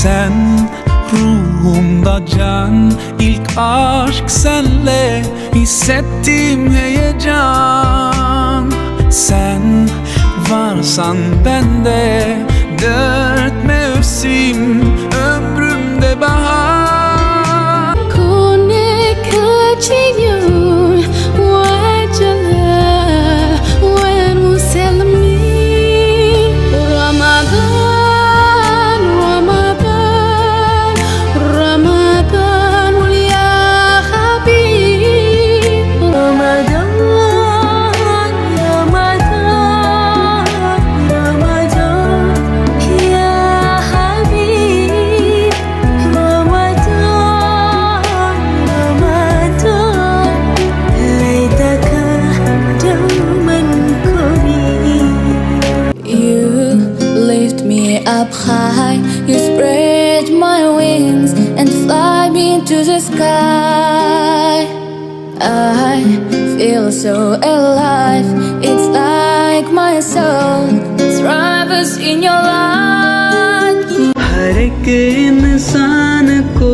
Sen ruhumda can, ilk aşk senle hissettiğim heyecan. Sen varsan bende dört mevsim, ömrümde bahar. Konek acıyor wajahnya والمسلمين. Ramadan, Ramadan, Ramadan ya Habib. Ramadan, Ramadan, Ramadan ya Habib. Ramadan, Ramadan, ليتك دوما قريب. You lift me up high, you spread my wings and fly me into the sky. I feel so alive, it's like my soul thrives in your light. हर एक इंसान को